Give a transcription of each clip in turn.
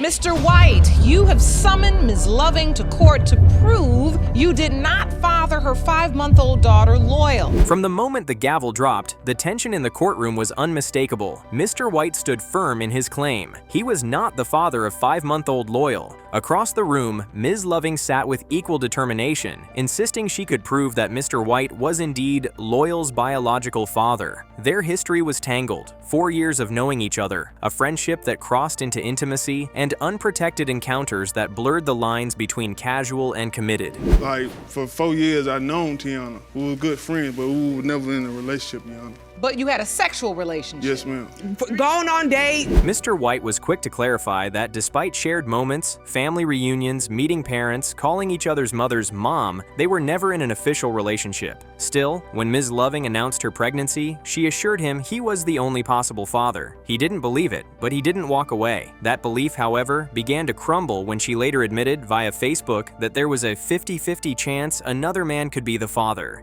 Mr. White, you have summoned Ms. Loving to court to prove you did not father her 5-month-old daughter, Loyal. From the moment the gavel dropped, the tension in the courtroom was unmistakable. Mr. White stood firm in his claim. He was not the father of 5-month-old Loyal. Across the room, Ms. Loving sat with equal determination, insisting she could prove that Mr. White was indeed Loyal's biological father. Their history was tangled. 4 years of knowing each other, a friendship that crossed into intimacy, and unprotected encounters that blurred the lines between casual and committed. Like, for 4 years, I known Tiana. We were good friends, but we were never in a relationship, Tiana. But you had a sexual relationship? Yes, ma'am. Going on date. Mr. White was quick to clarify that despite shared moments, family reunions, meeting parents, calling each other's mothers mom, they were never in an official relationship. Still, when Ms. Loving announced her pregnancy, she assured him he was the only possible father. He didn't believe it, but he didn't walk away. That belief, however, began to crumble when she later admitted via Facebook that there was a 50-50 chance another man could be the father.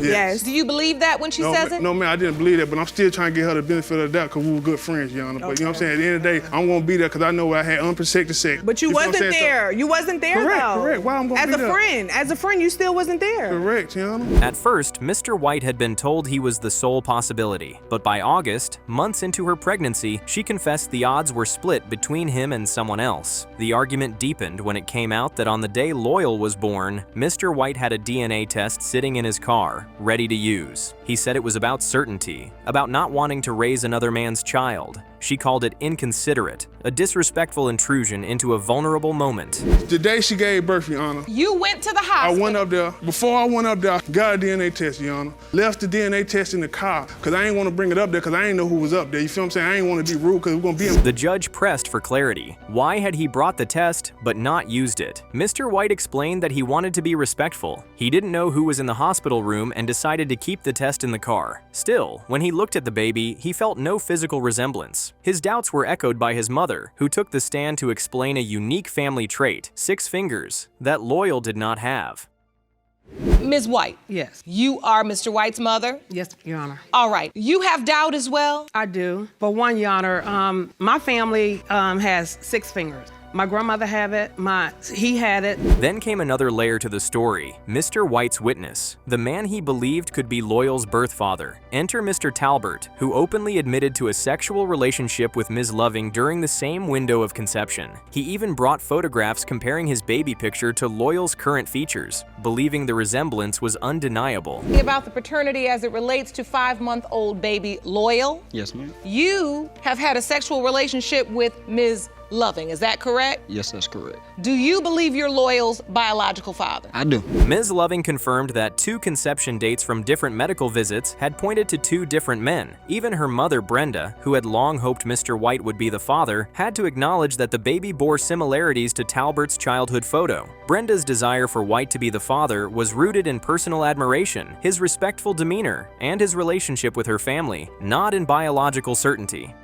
Yes. Do you believe that when she says it? No, man, I didn't believe that, but I'm still trying to get her the benefit of the doubt because we were good friends, Your Honor. But you know what I'm saying? At the end of the day, I won't be there because I know I had unprotected sex. But you wasn't there. You wasn't there, though. Correct. Why I'm going to be there? As a friend, you still wasn't there. Correct, Your Honor. At first, Mr. White had been told he was the sole possibility, but by August, months into her pregnancy, she confessed the odds were split between him and someone else. The argument deepened when it came out that on the day Loyal was born, Mr. White had a DNA test sitting in his car, ready to use. He said it was about certainty, about not wanting to raise another man's child. She called it inconsiderate, a disrespectful intrusion into a vulnerable moment. The day she gave birth, Your Honor. You went to the hospital. I went up there. Before I went up there, I got a DNA test, Your Honor. Left the DNA test in the car because I ain't want to bring it up there because I ain't know who was up there. You feel what I'm saying? I ain't want to be rude because we're going to be in. The judge pressed for clarity. Why had he brought the test but not used it? Mr. White explained that he wanted to be respectful. He didn't know who was in the hospital room and decided to keep the test in the car. Still, when he looked at the baby, he felt no physical resemblance. His doubts were echoed by his mother, who took the stand to explain a unique family trait, 6 fingers, that Loyal did not have. Ms. White. Yes. You are Mr. White's mother? Yes, Your Honor. All right. You have doubt as well? I do. For one, Your Honor, my family has 6 fingers. My grandmother had it, he had it. Then came another layer to the story, Mr. White's witness, the man he believed could be Loyal's birth father. Enter Mr. Talbert, who openly admitted to a sexual relationship with Ms. Loving during the same window of conception. He even brought photographs comparing his baby picture to Loyal's current features, believing the resemblance was undeniable. About the paternity as it relates to 5-month-old baby Loyal? Yes, ma'am. You have had a sexual relationship with Ms. Loving, is that correct? Yes, that's correct. Do you believe you're Loyal's biological father? I do. Ms. Loving confirmed that 2 conception dates from different medical visits had pointed to 2 different men. Even her mother, Brenda, who had long hoped Mr. White would be the father, had to acknowledge that the baby bore similarities to Talbert's childhood photo. Brenda's desire for White to be the father was rooted in personal admiration, his respectful demeanor, and his relationship with her family, not in biological certainty.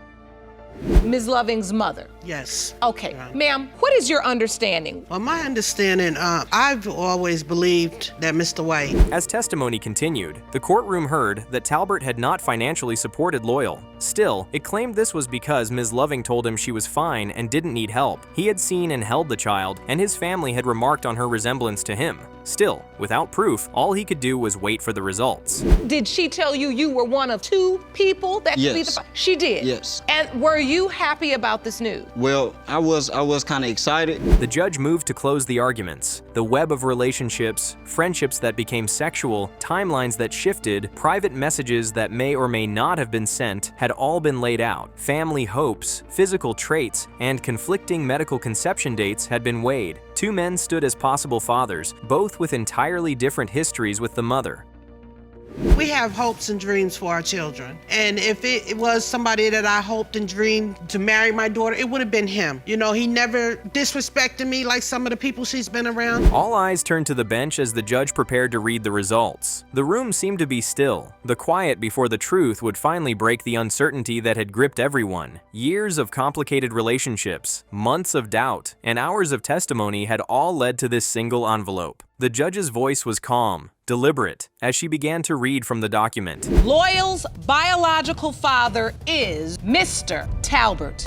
Ms. Loving's mother? Yes. Okay. Ma'am, what is your understanding? Well, my understanding, I've always believed that Mr. White. As testimony continued, the courtroom heard that Talbert had not financially supported Loyal. Still, it claimed this was because Ms. Loving told him she was fine and didn't need help. He had seen and held the child, and his family had remarked on her resemblance to him. Still, without proof, all he could do was wait for the results. Did she tell you you were one of 2 people that could be the father? She did? Yes. And were you happy about this news? Well, I was kind of excited. The judge moved to close the arguments. The web of relationships, friendships that became sexual, timelines that shifted, private messages that may or may not have been sent had all been laid out. Family hopes, physical traits, and conflicting medical conception dates had been weighed. 2 men stood as possible fathers, both with entirely different histories with the mother. We have hopes and dreams for our children. And if it was somebody that I hoped and dreamed to marry my daughter, it would have been him. You know, he never disrespected me like some of the people she's been around. All eyes turned to the bench as the judge prepared to read the results. The room seemed to be still. The quiet before the truth would finally break the uncertainty that had gripped everyone. Years of complicated relationships, months of doubt, and hours of testimony had all led to this single envelope. The judge's voice was calm, deliberate, as she began to read from the document. Loyal's biological father is Mr. Talbert.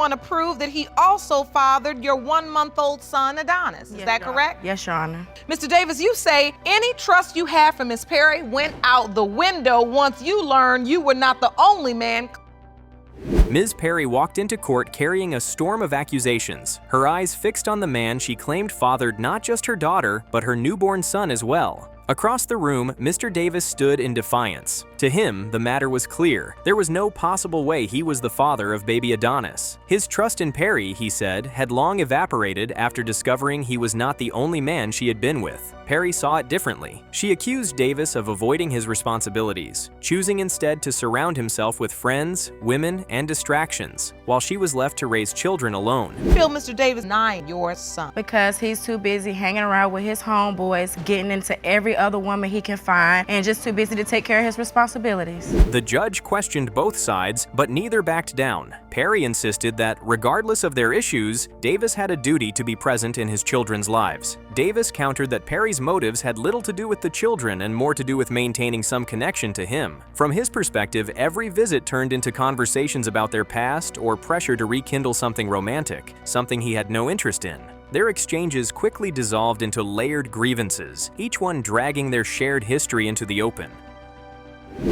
want to prove that he also fathered your 1-month-old son, Adonis. Is that correct? Yes, Your Honor. Mr. Davis, you say any trust you had for Miss Perry went out the window once you learned you were not the only man. Ms. Perry walked into court carrying a storm of accusations, her eyes fixed on the man she claimed fathered not just her daughter, but her newborn son as well. Across the room, Mr. Davis stood in defiance. To him, the matter was clear. There was no possible way he was the father of baby Adonis. His trust in Perry, he said, had long evaporated after discovering he was not the only man she had been with. Perry saw it differently. She accused Davis of avoiding his responsibilities, choosing instead to surround himself with friends, women, and distractions, while she was left to raise children alone. Feel Mr. Davis denying your son. Because he's too busy hanging around with his homeboys, getting into every other woman he can find, and just too busy to take care of his responsibilities. The judge questioned both sides, but neither backed down. Perry insisted that, regardless of their issues, Davis had a duty to be present in his children's lives. Davis countered that Perry's motives had little to do with the children and more to do with maintaining some connection to him. From his perspective, every visit turned into conversations about their past or pressure to rekindle something romantic, something he had no interest in. Their exchanges quickly dissolved into layered grievances, each one dragging their shared history into the open.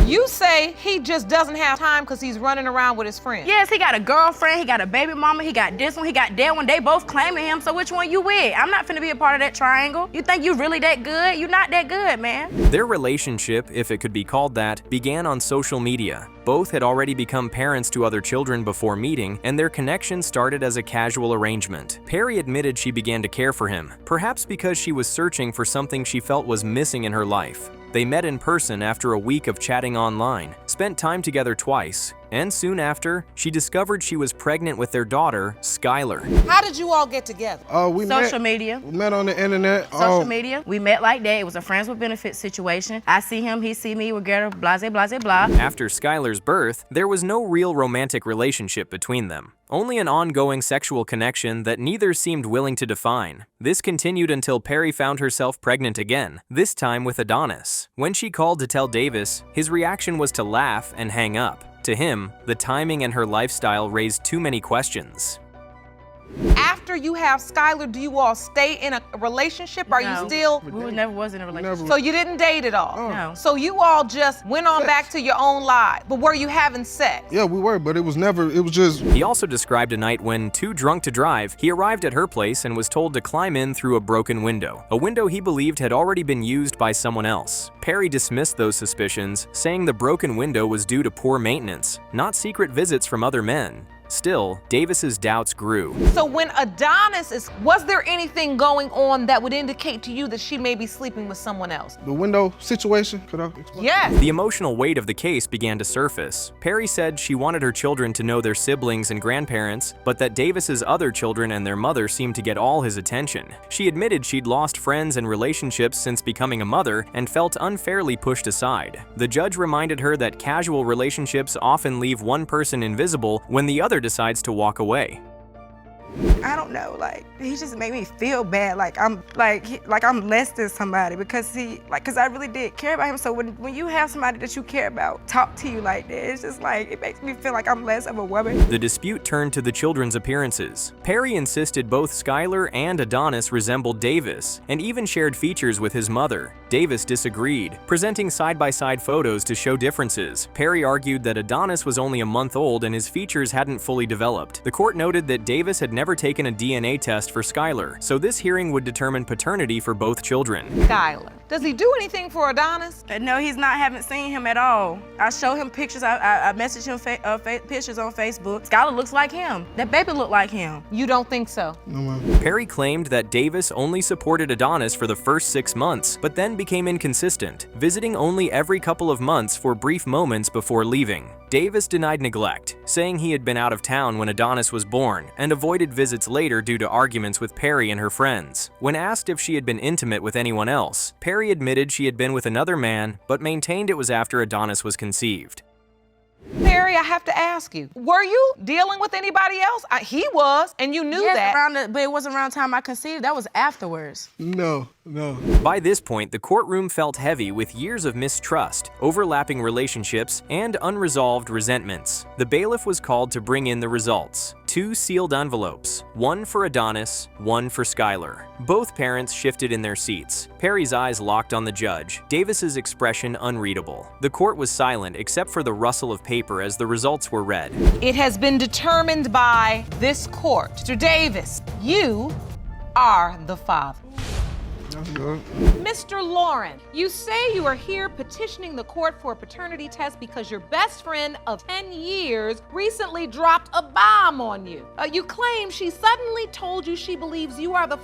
You say he just doesn't have time because he's running around with his friends. Yes, he got a girlfriend, he got a baby mama, he got this one, he got that one. They both claiming him, so which one you with? I'm not finna be a part of that triangle. You think you really that good? You not that good, man. Their relationship, if it could be called that, began on social media. Both had already become parents to other children before meeting, and their connection started as a casual arrangement. Perry admitted she began to care for him, perhaps because she was searching for something she felt was missing in her life. They met in person after a week of chatting online, spent time together twice, and soon after, she discovered she was pregnant with their daughter, Skylar. How did you all get together? Social media. We met on the internet. Social media. We met like that. It was a friends with benefits situation. I see him, he see me, we get her, blase, blase, blah. After Skylar's birth, there was no real romantic relationship between them. Only an ongoing sexual connection that neither seemed willing to define. This continued until Perry found herself pregnant again, this time with Adonis. When she called to tell Davis, his reaction was to laugh and hang up. To him, the timing and her lifestyle raised too many questions. After you have Skylar, do you all stay in a relationship? Are you still? We never was in a relationship. So you didn't date at all? No. So you all just went on back to your own lives. But were you having sex? Yeah, we were, but it was just... He also described a night when, too drunk to drive, he arrived at her place and was told to climb in through a broken window, a window he believed had already been used by someone else. Perry dismissed those suspicions, saying the broken window was due to poor maintenance, not secret visits from other men. Still, Davis's doubts grew. So when Adonis was there anything going on that would indicate to you that she may be sleeping with someone else? The window situation, could I explain? Yes. The emotional weight of the case began to surface. Perry said she wanted her children to know their siblings and grandparents, but that Davis's other children and their mother seemed to get all his attention. She admitted she'd lost friends and relationships since becoming a mother and felt unfairly pushed aside. The judge reminded her that casual relationships often leave one person invisible when the other decides to walk away. I don't know, like, he just made me feel bad, like I'm less than somebody because I really did care about him. So when you have somebody that you care about talk to you like that, it's just like, it makes me feel like I'm less of a woman. The dispute turned to the children's appearances. Perry insisted both Skylar and Adonis resembled Davis, and even shared features with his mother. Davis disagreed, presenting side-by-side photos to show differences. Perry argued that Adonis was only a month old and his features hadn't fully developed. The court noted that Davis had never taken a DNA test for Skylar, so this hearing would determine paternity for both children. Skylar, does he do anything for Adonis? No, he's not. Haven't seen him at all. I show him pictures. I message him pictures on Facebook. Skylar looks like him. That baby look like him. You don't think so? No, ma'am. Perry claimed that Davis only supported Adonis for the first 6 months, but then became inconsistent, visiting only every couple of months for brief moments before leaving. Davis denied neglect, saying he had been out of town when Adonis was born and avoided visits later due to arguments with Perry and her friends. When asked if she had been intimate with anyone else, Perry admitted she had been with another man, but maintained it was after Adonis was conceived. Perry, I have to ask you, were you dealing with anybody else? He was, and you knew that. But it wasn't around the time I conceived. That was afterwards. No. By this point, the courtroom felt heavy with years of mistrust, overlapping relationships, and unresolved resentments. The bailiff was called to bring in the results. 2 sealed envelopes, one for Adonis, one for Skylar. Both parents shifted in their seats. Perry's eyes locked on the judge, Davis's expression unreadable. The court was silent except for the rustle of paper as the results were read. It has been determined by this court. Mr. Davis, you are the father. That's good. Mr. Lauren, you say you are here petitioning the court for a paternity test because your best friend of 10 years recently dropped a bomb on you. You claim she suddenly told you she believes you are the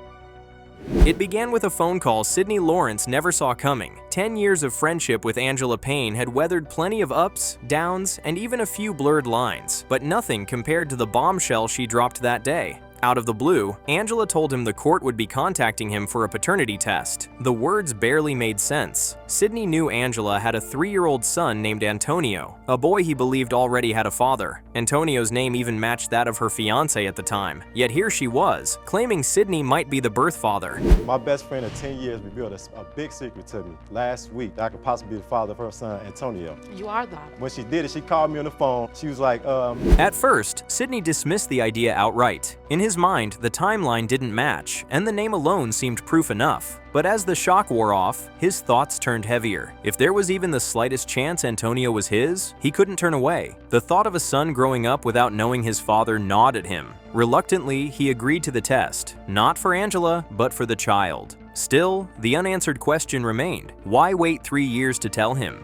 It began with a phone call Sydney Lawrence never saw coming. 10 years of friendship with Angela Payne had weathered plenty of ups, downs, and even a few blurred lines, but nothing compared to the bombshell she dropped that day. Out of the blue, Angela told him the court would be contacting him for a paternity test. The words barely made sense. Sydney knew Angela had a 3-year-old son named Antonio, a boy he believed already had a father. Antonio's name even matched that of her fiancé at the time. Yet here she was, claiming Sydney might be the birth father. My best friend of 10 years revealed a big secret to me last week that I could possibly be the father of her son, Antonio. You are the. When she did it, she called me on the phone. She was like, At first, Sydney dismissed the idea outright. In his mind, the timeline didn't match, and the name alone seemed proof enough. But as the shock wore off, his thoughts turned heavier. If there was even the slightest chance Antonio was his, he couldn't turn away. The thought of a son growing up without knowing his father gnawed at him. Reluctantly, he agreed to the test, not for Angela, but for the child. Still, the unanswered question remained. Why wait 3 years to tell him?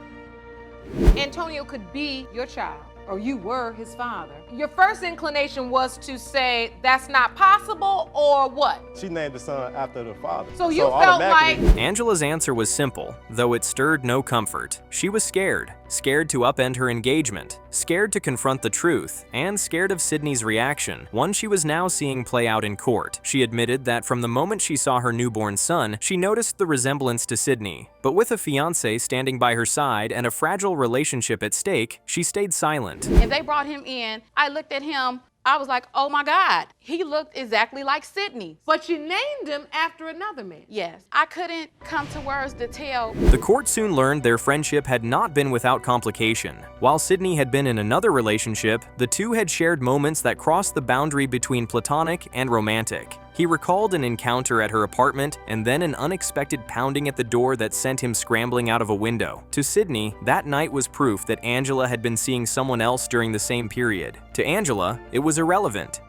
Antonio could be your child, or you were his father. Your first inclination was to say that's not possible, or what? she named the son after the father. So you felt like... Angela's answer was simple, though it stirred no comfort. She was scared. Scared to upend her engagement, scared to confront the truth, and scared of Sydney's reaction, one she was now seeing play out in court. She admitted that from the moment she saw her newborn son, she noticed the resemblance to Sydney. But with a fiancé standing by her side and a fragile relationship at stake, she stayed silent. If they brought him in, I looked at him, I was like, oh my God, he looked exactly like Sydney. But you named him after another man. Yes, I couldn't come to words to tell. The court soon learned their friendship had not been without complication. While Sydney had been in another relationship, the two had shared moments that crossed the boundary between platonic and romantic. He recalled an encounter at her apartment and then an unexpected pounding at the door that sent him scrambling out of a window. To Sydney, that night was proof that Angela had been seeing someone else during the same period. To Angela, it was irrelevant.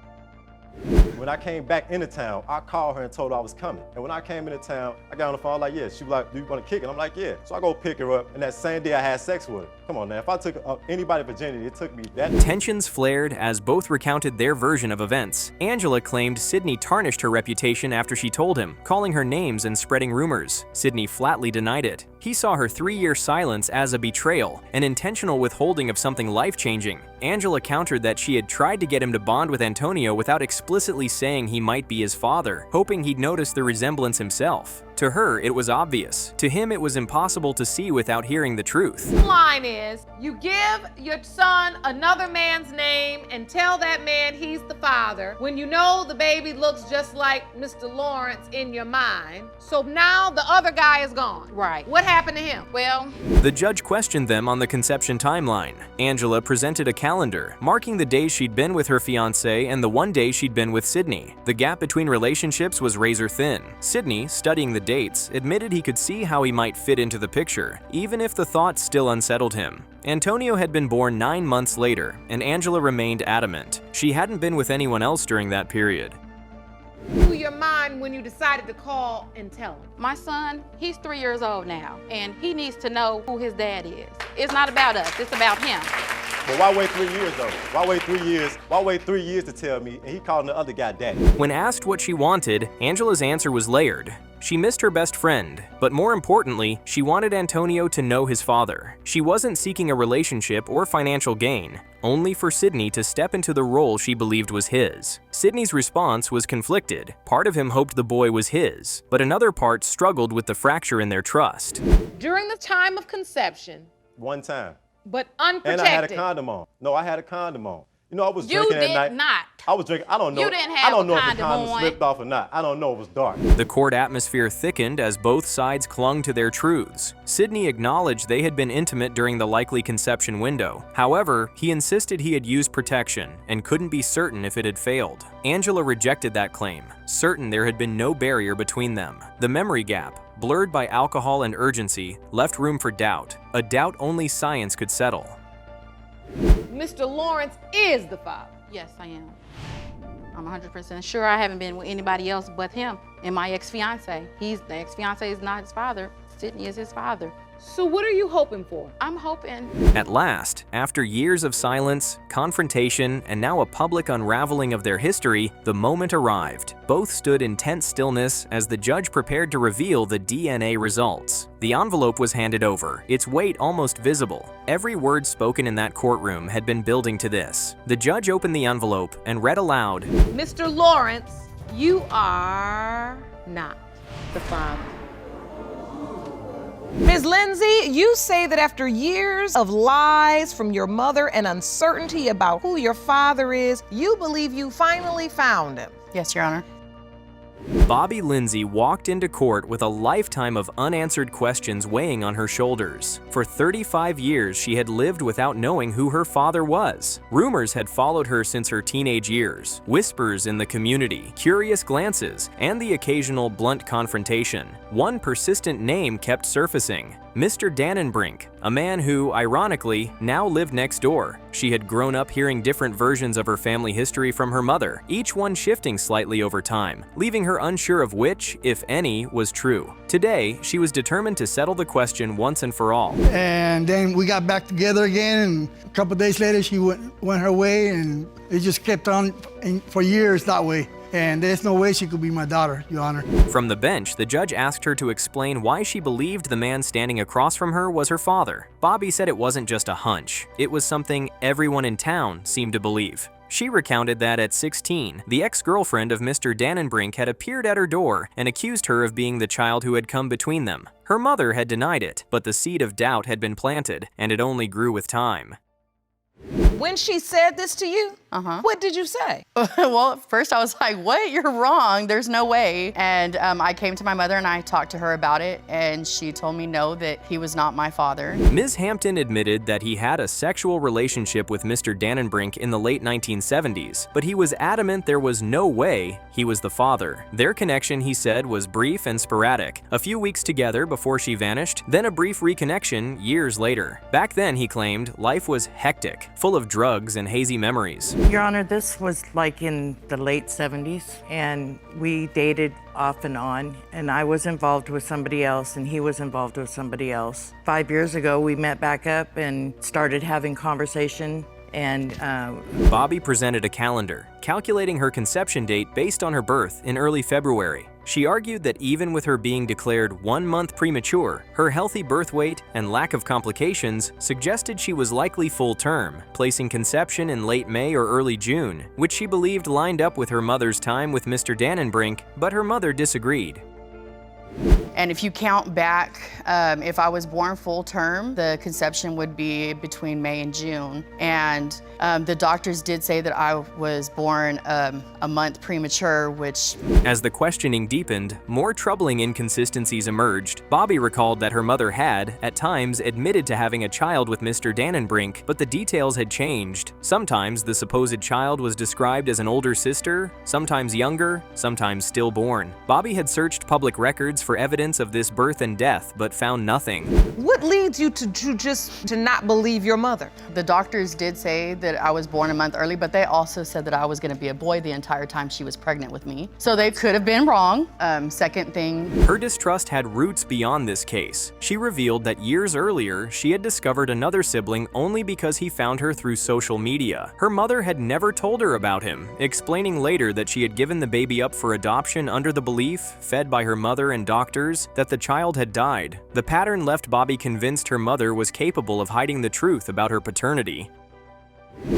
When I came back into town, I called her and told her I was coming. And when I came into town, I got on the phone like, yeah. She was like, do you want to kick it? I'm like, yeah. So I go pick her up, and that same day I had sex with her. Come on now, if I took anybody's virginity, it took me that. Tensions flared as both recounted their version of events. Angela claimed Sydney tarnished her reputation after she told him, calling her names and spreading rumors. Sydney flatly denied it. He saw her 3-year silence as a betrayal, an intentional withholding of something life-changing. Angela countered that she had tried to get him to bond with Antonio without explicitly saying he might be his father, hoping he'd notice the resemblance himself. To her, it was obvious. To him, it was impossible to see without hearing the truth. The line is, you give your son another man's name and tell that man he's the father when you know the baby looks just like Mr. Lawrence in your mind. So now the other guy is gone. Right. What happened to him? Well, The judge questioned them on the conception timeline. Angela presented a calendar, marking the days she'd been with her fiancé and the one day she'd been with Sydney. The gap between relationships was razor thin. Sydney, studying the dates, admitted he could see how he might fit into the picture, even if the thought still unsettled him. Antonio had been born 9 months later, and Angela remained adamant. She hadn't been with anyone else during that period. Through your mind when you decided to call and tell him? my son, he's 3 years old now, and he needs to know who his dad is. It's not about us, it's about him. But why wait 3 years though? Why wait 3 years? Why wait 3 years to tell me? And he calling the other guy daddy. When asked what she wanted, Angela's answer was layered. She missed her best friend, but more importantly, she wanted Antonio to know his father. She wasn't seeking a relationship or financial gain, only for Sydney to step into the role she believed was his. Sydney's response was conflicted. Part of him hoped the boy was his, but another part struggled with the fracture in their trust. During the time of conception, One time. but unprotected. And I had a condom on. No, I had a condom on. You know, I was You drinking did at night. not. I was drinking. I don't know. You didn't I have don't a know if the condom condom on. slipped off or not. I don't know. It was dark. The court atmosphere thickened as both sides clung to their truths. Sidney acknowledged they had been intimate during the likely conception window. However, he insisted he had used protection and couldn't be certain if it had failed. Angela rejected that claim, certain there had been no barrier between them. The memory gap, blurred by alcohol and urgency, left room for doubt, a doubt only science could settle. Mr. Lawrence is the father. Yes, I am. I'm 100% sure I haven't been with anybody else but him and my ex-fiance. The ex-fiance is not his father. Sidney is his father. So what are you hoping for? I'm hoping. At last, after years of silence, confrontation, and now a public unraveling of their history, the moment arrived. Both stood in tense stillness as the judge prepared to reveal the DNA results. The envelope was handed over, its weight almost visible. Every word spoken in that courtroom had been building to this. The judge opened the envelope and read aloud, Mr. Lawrence, you are not the father. Ms. Lindsay, you say that after years of lies from your mother and uncertainty about who your father is, you believe you finally found him. Yes, Your Honor. Bobby Lindsay walked into court with a lifetime of unanswered questions weighing on her shoulders. For 35 years, she had lived without knowing who her father was. Rumors had followed her since her teenage years, whispers in the community, curious glances, and the occasional blunt confrontation. One persistent name kept surfacing: Mr. Dannenbrink, a man who, ironically, now lived next door. She had grown up hearing different versions of her family history from her mother, each one shifting slightly over time, leaving her unsure of which, if any, was true. Today, she was determined to settle the question once and for all. And then we got back together again, and a couple days later she went her way, and it just kept on for years that way. And there's no way she could be my daughter, Your Honor. From the bench, the judge asked her to explain why she believed the man standing across from her was her father. Bobby said it wasn't just a hunch. It was something everyone in town seemed to believe. She recounted that at 16, the ex-girlfriend of Mr. Dannenbrink had appeared at her door and accused her of being the child who had come between them. Her mother had denied it, but the seed of doubt had been planted, and it only grew with time. When she said this to you, what did you say? Well, at first I was like, what? You're wrong. There's no way. And I came to my mother and I talked to her about it, and she told me no, that he was not my father. Ms. Hampton admitted that he had a sexual relationship with Mr. Dannenbrink in the late 1970s, but he was adamant there was no way he was the father. Their connection, he said, was brief and sporadic. A few weeks together before she vanished, then a brief reconnection years later. Back then, he claimed, life was hectic, full of drugs and hazy memories. Your Honor, this was like in the late 70s, and we dated off and on, and I was involved with somebody else, and he was involved with somebody else. 5 years ago, we met back up and started having conversation, and Bobby presented a calendar, calculating her conception date based on her birth in early February. She argued that even with her being declared 1 month premature, her healthy birth weight and lack of complications suggested she was likely full term, placing conception in late May or early June, which she believed lined up with her mother's time with Mr. Dannenbrink, but her mother disagreed. And if you count back, if I was born full term, the conception would be between May and June. And the doctors did say that I was born a month premature, which... As the questioning deepened, more troubling inconsistencies emerged. Bobby recalled that her mother had, at times, admitted to having a child with Mr. Dannenbrink, but the details had changed. Sometimes the supposed child was described as an older sister, sometimes younger, sometimes stillborn. Bobby had searched public records for evidence of this birth and death, but found nothing. What leads you to not believe your mother? The doctors did say that I was born a month early, but they also said that I was going to be a boy the entire time she was pregnant with me. So they could have been wrong. Second thing. Her distrust had roots beyond this case. She revealed that years earlier, she had discovered another sibling only because he found her through social media. Her mother had never told her about him, explaining later that she had given the baby up for adoption under the belief, fed by her mother and doctors, that the child had died. The pattern left Bobby convinced her mother was capable of hiding the truth about her paternity.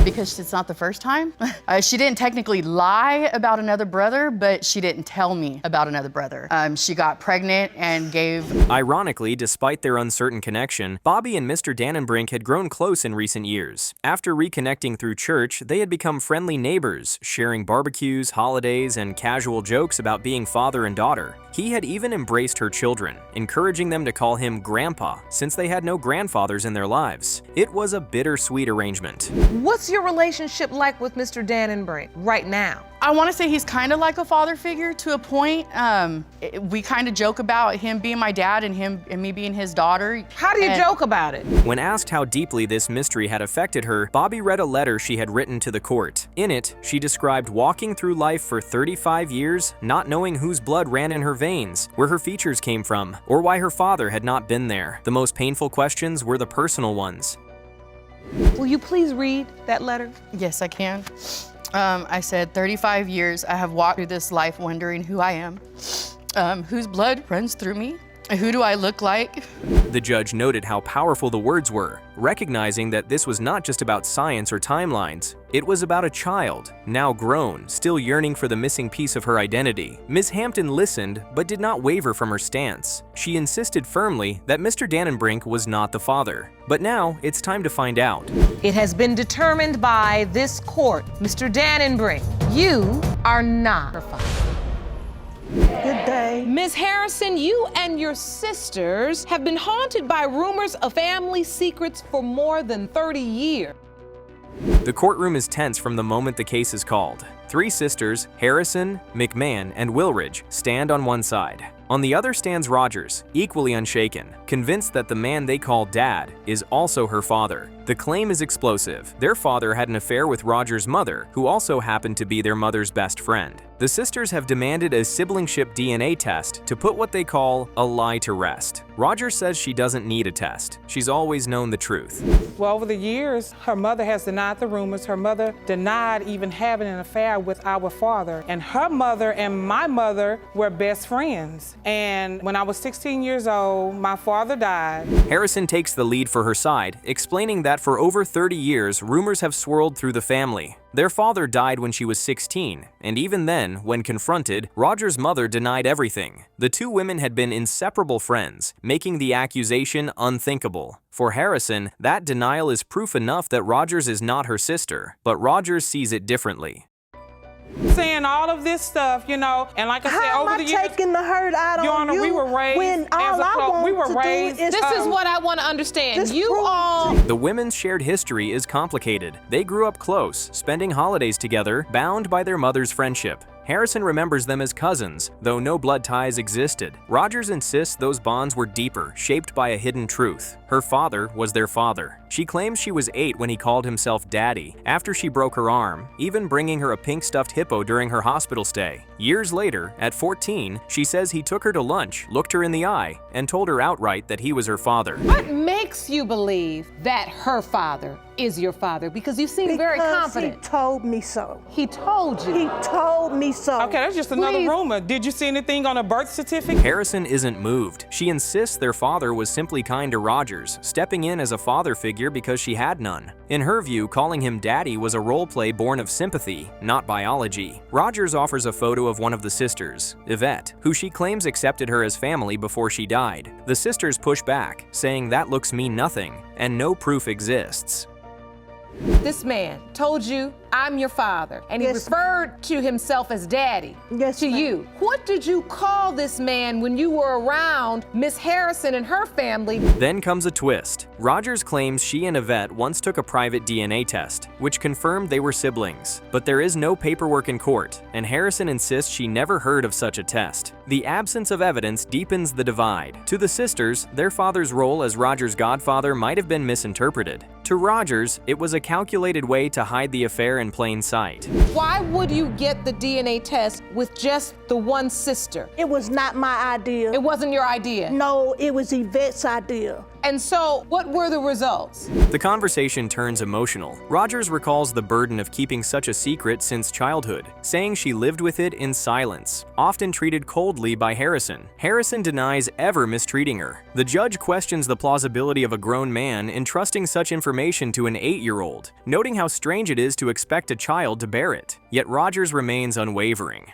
Because it's not the first time. She didn't technically lie about another brother, but she didn't tell me about another brother. She got pregnant and gave... Ironically, despite their uncertain connection, Bobby and Mr. Dannenbrink had grown close in recent years. After reconnecting through church, they had become friendly neighbors, sharing barbecues, holidays, and casual jokes about being father and daughter. He had even embraced her children, encouraging them to call him Grandpa, since they had no grandfathers in their lives. It was a bittersweet arrangement. What's your relationship like with Mr. Dannenbrink right now? I want to say he's kind of like a father figure to a point. We kind of joke about him being my dad and me being his daughter. How do you joke about it? When asked how deeply this mystery had affected her, Bobby read a letter she had written to the court. In it, she described walking through life for 35 years, not knowing whose blood ran in her veins, where her features came from, or why her father had not been there. The most painful questions were the personal ones. Will you please read that letter? Yes, I can. I said, 35 years I have walked through this life wondering who I am, whose blood runs through me, who do I look like? The judge noted how powerful the words were, recognizing that this was not just about science or timelines. It was about a child, now grown, still yearning for the missing piece of her identity. Ms. Hampton listened, but did not waver from her stance. She insisted firmly that Mr. Dannenbrink was not the father. But now, it's time to find out. It has been determined by this court, Mr. Dannenbrink, you are not her father. Good day. Ms. Harrison, you and your sisters have been haunted by rumors of family secrets for more than 30 years. The courtroom is tense from the moment the case is called. Three sisters, Harrison, McMahon, and Wilridge, stand on one side. On the other stands Rogers, equally unshaken, convinced that the man they call Dad is also her father. The claim is explosive. Their father had an affair with Rogers' mother, who also happened to be their mother's best friend. The sisters have demanded a siblingship DNA test to put what they call a lie to rest. Rogers says she doesn't need a test. She's always known the truth. Well, over the years, her mother has denied the rumors. Her mother denied even having an affair with our father. And her mother and my mother were best friends. And when I was 16 years old, my father died. Harrison takes the lead for her side, explaining that for over 30 years, rumors have swirled through the family. Their father died when she was 16, and even then, when confronted, Rogers' mother denied everything. The two women had been inseparable friends, making the accusation unthinkable. For Harrison, that denial is proof enough that Rogers is not her sister, but Rogers sees it differently. Saying all of this stuff, you know, and like I said, over the years, taking the hurt out Your on Honor, you we were raised when all I want we were to raised. do is This is what I want to understand. The women's shared history is complicated. They grew up close, spending holidays together, bound by their mother's friendship. Harrison remembers them as cousins, though no blood ties existed. Rogers insists those bonds were deeper, shaped by a hidden truth. Her father was their father. She claims she was 8 when he called himself Daddy, after she broke her arm, even bringing her a pink stuffed hippo during her hospital stay. Years later, at 14, she says he took her to lunch, looked her in the eye, and told her outright that he was her father. What makes you believe that her father is your father? Because you seem very confident. He told me so. He told you? He told me so. Okay, that's just another rumor. Did you see anything on a birth certificate? Harrison isn't moved. She insists their father was simply kind to Rogers, stepping in as a father figure because she had none. In her view, calling him Daddy was a role play born of sympathy, not biology. Rogers offers a photo of one of the sisters, Yvette, who she claims accepted her as family before she died. The sisters push back, saying that looks mean nothing, and no proof exists. This man told you, I'm your father, and he referred to himself as Daddy to you. What did you call this man when you were around Miss Harrison and her family? Then comes a twist. Rogers claims she and Yvette once took a private DNA test, which confirmed they were siblings. But there is no paperwork in court, and Harrison insists she never heard of such a test. The absence of evidence deepens the divide. To the sisters, their father's role as Rogers' godfather might have been misinterpreted. To Rogers, it was a calculated way to hide the affair in plain sight. Why would you get the DNA test with just the one sister? It was not my idea. It wasn't your idea? No, it was Yvette's idea. And so, what were the results? The conversation turns emotional. Rogers recalls the burden of keeping such a secret since childhood, saying she lived with it in silence, often treated coldly by Harrison. Harrison denies ever mistreating her. The judge questions the plausibility of a grown man entrusting such information to an 8-year-old, noting how strange it is to expect a child to bear it. Yet Rogers remains unwavering.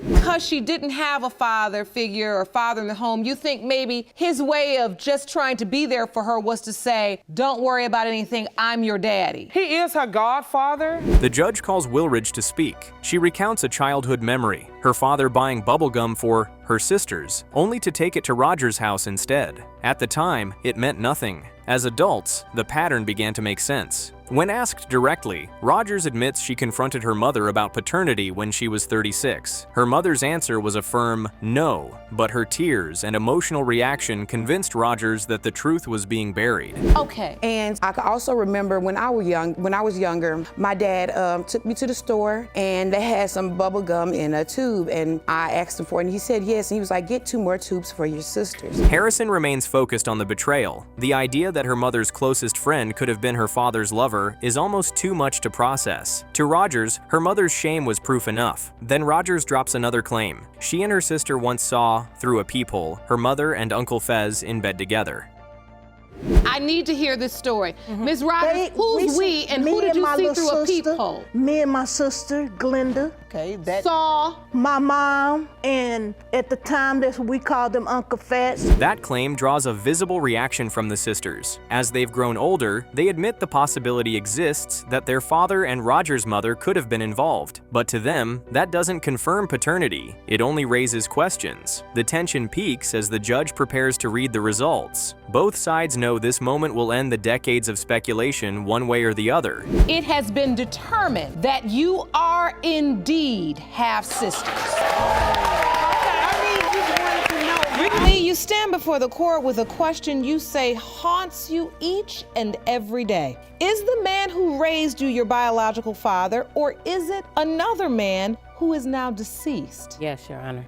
Because she didn't have a father figure or father in the home, you think maybe his way of just trying to be there for her was to say, don't worry about anything, I'm your daddy. He is her godfather. The judge calls Wilridge to speak. She recounts a childhood memory, her father buying bubblegum for her sisters, only to take it to Rogers' house instead. At the time, it meant nothing. As adults, the pattern began to make sense. When asked directly, Rogers admits she confronted her mother about paternity when she was 36. Her mother's answer was a firm no, but her tears and emotional reaction convinced Rogers that the truth was being buried. Okay. And I can also remember when I was younger, my dad took me to the store and they had some bubble gum in a tube, and I asked him for it and he said yes, and he was like, get 2 more tubes for your sisters. Harrison remains focused on the betrayal. The idea that her mother's closest friend could have been her father's lover is almost too much to process. To Rogers, her mother's shame was proof enough. Then Rogers drops another claim. She and her sister once saw, through a peephole, her mother and Uncle Fez in bed together. I need to hear this story. Ms. Rogers, who's we and who did you see through a peephole? Me and my sister, Glenda. Okay, that saw my mom, and at the time we called them Uncle Fats. That claim draws a visible reaction from the sisters. As they've grown older, they admit the possibility exists that their father and Rogers' mother could have been involved. But to them, that doesn't confirm paternity. It only raises questions. The tension peaks as the judge prepares to read the results. Both sides know this moment will end the decades of speculation one way or the other. It has been determined that you are indeed half-sisters. You stand before the court with a question you say haunts you each and every day. Is the man who raised you your biological father, or is it another man who is now deceased? Yes, Your Honor.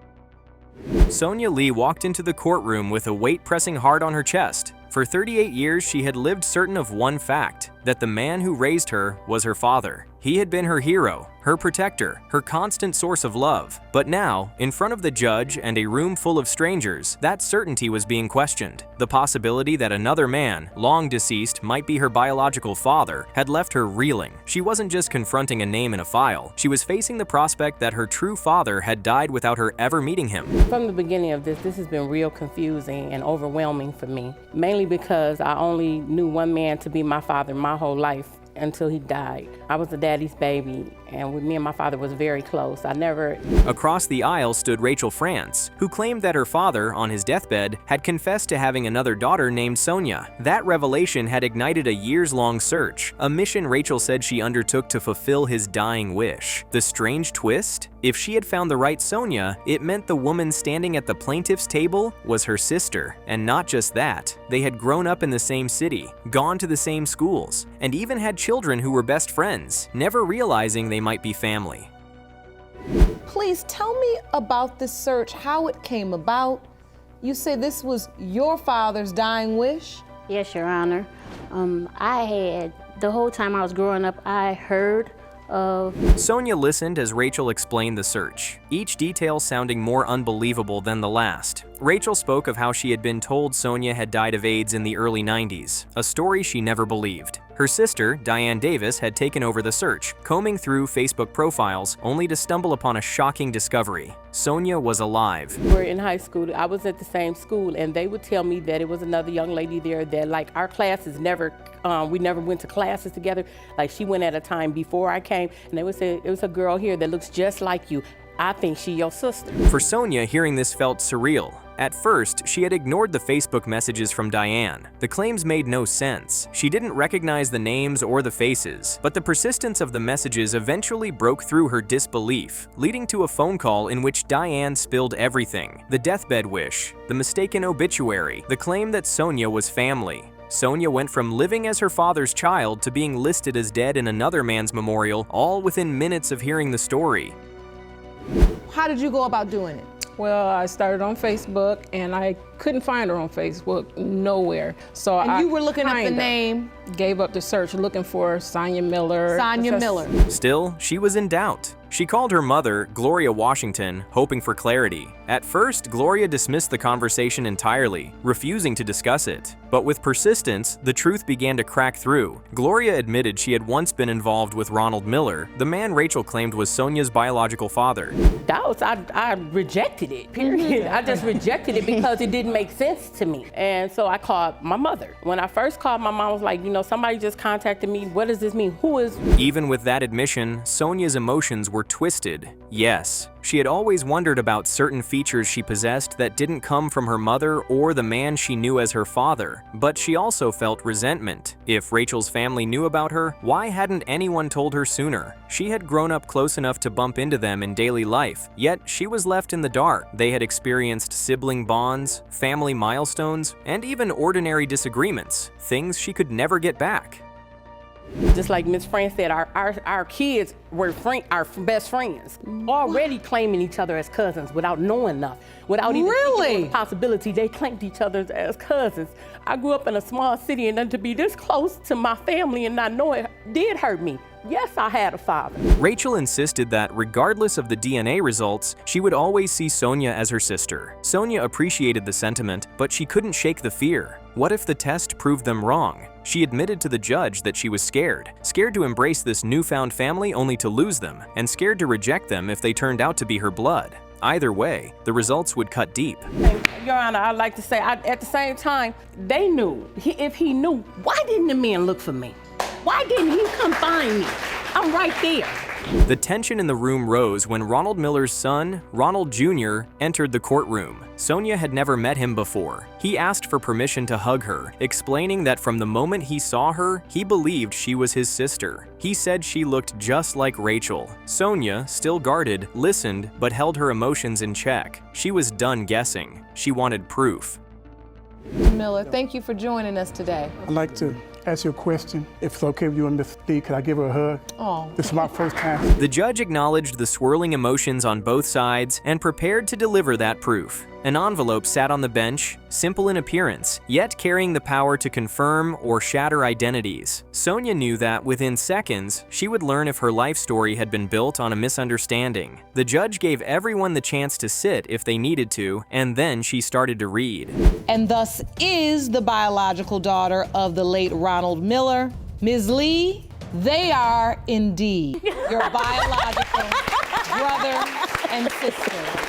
Sonia Lee walked into the courtroom with a weight pressing hard on her chest. For 38 years, she had lived certain of one fact, that the man who raised her was her father. He had been her hero, her protector, her constant source of love. But now, in front of the judge and a room full of strangers, that certainty was being questioned. The possibility that another man, long deceased, might be her biological father had left her reeling. She wasn't just confronting a name in a file. She was facing the prospect that her true father had died without her ever meeting him. From the beginning of this has been real confusing and overwhelming for me, mainly because I only knew one man to be my father my whole life until he died. I was a daddy's baby, and with me and my father was very close. Across the aisle stood Rachel France, who claimed that her father, on his deathbed, had confessed to having another daughter named Sonia. That revelation had ignited a years-long search, a mission Rachel said she undertook to fulfill his dying wish. The strange twist? If she had found the right Sonia, it meant the woman standing at the plaintiff's table was her sister. And not just that, they had grown up in the same city, gone to the same schools, and even had children who were best friends, never realizing they might be family. Please tell me about this search, how it came about. You say this was your father's dying wish? Yes, Your Honor. The whole time I was growing up, I heard of... Sonia listened as Rachel explained the search, each detail sounding more unbelievable than the last. Rachel spoke of how she had been told Sonia had died of AIDS in the early 90s, a story she never believed. Her sister, Diane Davis, had taken over the search, combing through Facebook profiles, only to stumble upon a shocking discovery. Sonia was alive. We're in high school. I was at the same school, and they would tell me that it was another young lady there that, like, our classes we never went to classes together. Like, she went at a time before I came, and they would say, it was a girl here that looks just like you. I think she your sister. For Sonia, hearing this felt surreal. At first, she had ignored the Facebook messages from Diane. The claims made no sense. She didn't recognize the names or the faces, but the persistence of the messages eventually broke through her disbelief, leading to a phone call in which Diane spilled everything: the deathbed wish, the mistaken obituary, the claim that Sonia was family. Sonia went from living as her father's child to being listed as dead in another man's memorial, all within minutes of hearing the story. How did you go about doing it? Well, I started on Facebook and I Couldn't find her on Facebook, nowhere. So And you were looking up the kinda name? Gave up the search, looking for Sonia Miller. Sonia Miller. Still, she was in doubt. She called her mother, Gloria Washington, hoping for clarity. At first, Gloria dismissed the conversation entirely, refusing to discuss it. But with persistence, the truth began to crack through. Gloria admitted she had once been involved with Ronald Miller, the man Rachel claimed was Sonia's biological father. I rejected it, period. I just rejected it because it didn't make sense to me. And so I called my mother. When I first called, my mom was like, you know, somebody just contacted me. What does this mean? Who is? Even with that admission, Sonia's emotions were twisted. Yes, she had always wondered about certain features she possessed that didn't come from her mother or the man she knew as her father, but she also felt resentment. If Rachel's family knew about her, why hadn't anyone told her sooner? She had grown up close enough to bump into them in daily life, yet she was left in the dark. They had experienced sibling bonds, family milestones, and even ordinary disagreements, things she could never get back. Just like Miss Fran said, our kids were our best friends, already claiming each other as cousins without knowing enough, without even thinking of the possibility they claimed each other as cousins. I grew up in a small city, and then to be this close to my family and not know it did hurt me. Yes, I had a father. Rachel insisted that regardless of the DNA results, she would always see Sonia as her sister. Sonia appreciated the sentiment, but she couldn't shake the fear. What if the test proved them wrong? She admitted to the judge that she was scared to embrace this newfound family only to lose them, and scared to reject them if they turned out to be her blood. Either way, the results would cut deep. Your Honor, I'd like to say, at the same time, they knew. If he knew, why didn't the man look for me? Why didn't he come find me? I'm right there. The tension in the room rose when Ronald Miller's son, Ronald Jr., entered the courtroom. Sonia had never met him before. He asked for permission to hug her, explaining that from the moment he saw her, he believed she was his sister. He said she looked just like Rachel. Sonia, still guarded, listened, but held her emotions in check. She was done guessing. She wanted proof. Miller, thank you for joining us today. I'd like to ask you a question. If it's okay with you and Miss D, could I give her a hug? Oh. This is my first time. The judge acknowledged the swirling emotions on both sides and prepared to deliver that proof. An envelope sat on the bench, simple in appearance, yet carrying the power to confirm or shatter identities. Sonia knew that within seconds, she would learn if her life story had been built on a misunderstanding. The judge gave everyone the chance to sit if they needed to, and then she started to read. And thus is the biological daughter of the late Ronald Miller. Ms. Lee, they are indeed your biological brother and sister.